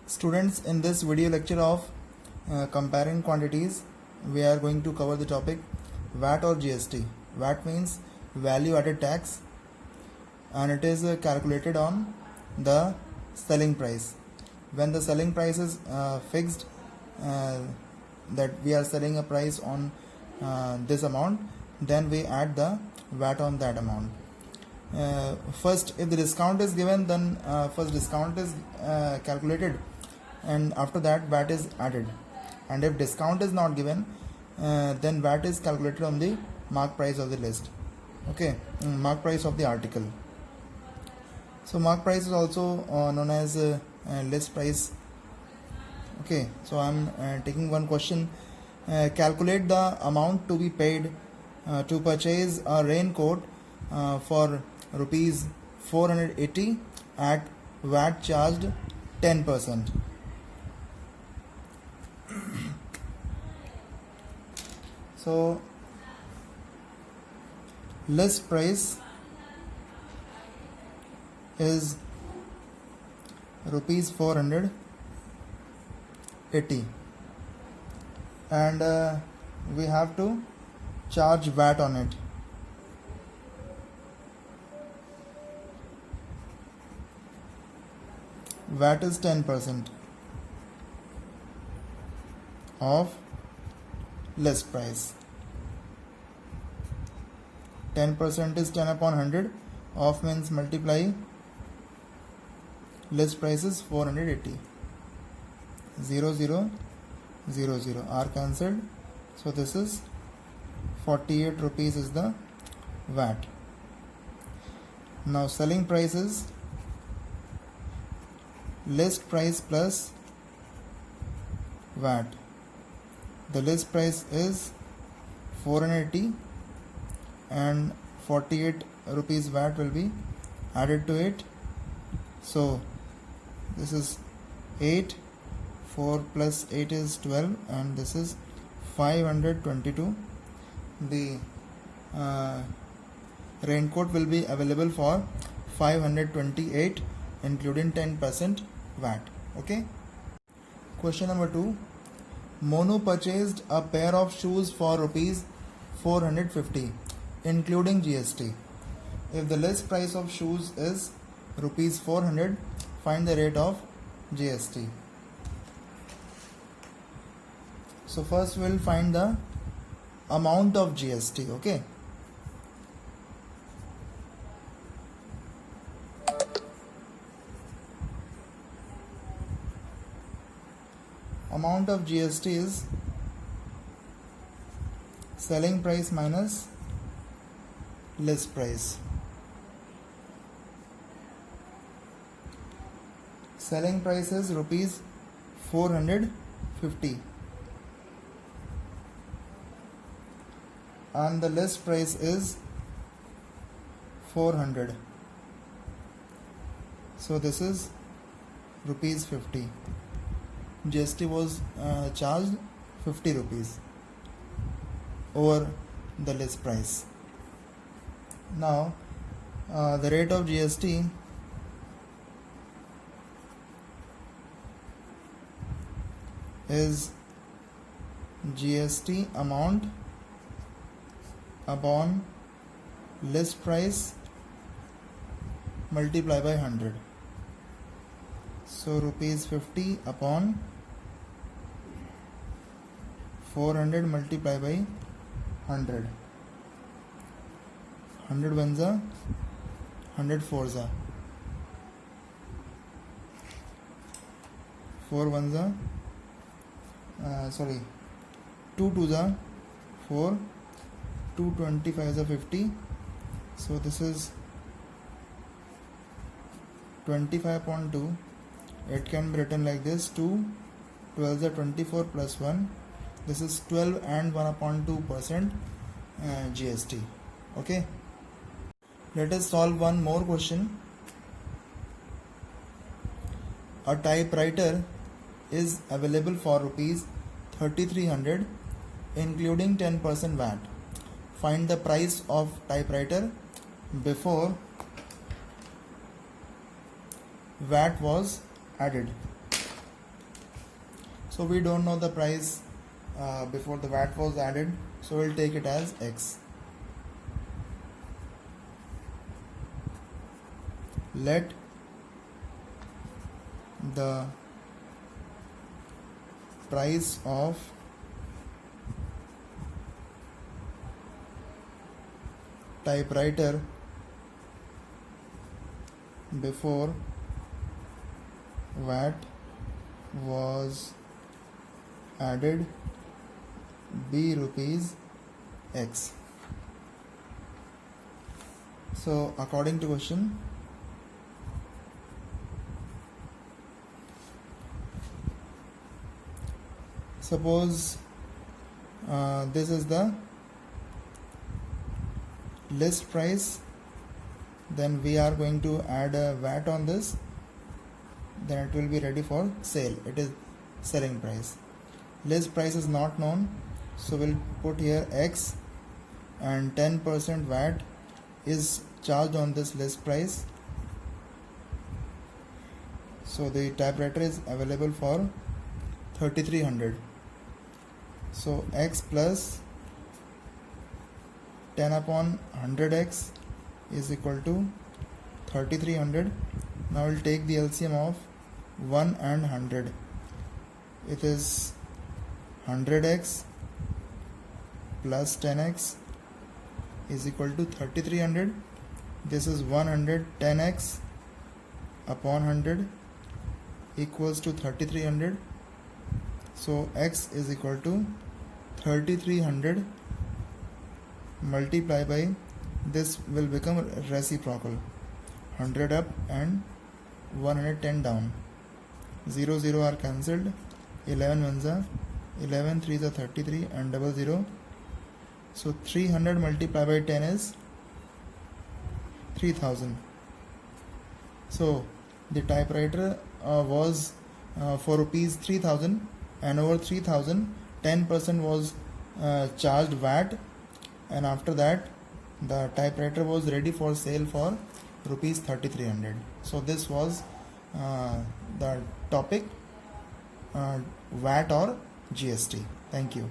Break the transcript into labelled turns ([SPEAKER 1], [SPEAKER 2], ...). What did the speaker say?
[SPEAKER 1] Students, in this video lecture of comparing quantities, we are going to cover the topic VAT or GST. VAT means value added tax, and it is calculated on the selling price. When the selling price is fixed, that we are selling a price on this amount, then we add the VAT on that amount. First, if the discount is given, then first discount is calculated, and after that VAT is added. And if discount is not given, then VAT is calculated on the mark price of the list. Okay, mark price of the article. So mark price is also known as list price. Okay, so I'm taking one question. Calculate the amount to be paid to purchase a raincoat for rupees 480 at VAT charged 10%. So list price is rupees 480, and we have to charge VAT on it. VAT is 10% of list price. 10% is 10 upon 100. Of means multiply. List price is 480. 0 0 0 0 are cancelled. So this is 48 rupees is the VAT. Now selling price is list price plus VAT. The list price is 480 and 48 rupees VAT will be added to it. So this is 8, 4 plus 8 is 12, and this is 522. The raincoat will be available for 528 including 10% VAT. Okay. Question number 2. Monu purchased a pair of shoes for rupees 450 including GST. If the list price of shoes is rupees 400, find the rate of GST. So first we'll find the amount of GST. Okay. Amount of GST is selling price minus list price. Selling price is rupees 450 and the list price is 400. So this is rupees 50. GST was charged 50 rupees over the list price. Now the rate of GST is GST amount upon list price multiply by 100. So rupees 50 upon 400 multiply by 100. 100 ones are 100 fours are 4 ones are 2 twos are 4, 2 25s are 50. So this is 25 upon 2. It can be written like this: 2 12s are 24 plus 1. This is 12 and 1 upon 2% GST. Okay. Let us solve one more question. A typewriter is available for rupees 3300 including 10% VAT. Find the price of typewriter before VAT was added. So we don't know the price before the VAT was added, so we'll take it as X. Let the price of typewriter before VAT was added be rupees X. So according to question, suppose this is the list price, then we are going to add a VAT on this, then it will be ready for sale. It is selling price. List price is not known, so we'll put here X, and 10% VAT is charged on this list price. So the typewriter is available for 3300. So X plus 10 upon 100x is equal to 3300. Now we'll take the LCM of 1 and 100. It is 100x plus 10x is equal to 3300. This is 110x upon 100 equals to 3300. So x is equal to 3300 multiply by this will become reciprocal, 100 up and 110 down. 0 0 are cancelled, 11 ones are 11 3s are 33 and double 0. So 300 multiplied by 10 is 3000. So the typewriter was for rupees 3000, and over 3000 10% was charged VAT, and after that the typewriter was ready for sale for rupees 3300. So this was the topic, VAT or GST. Thank you.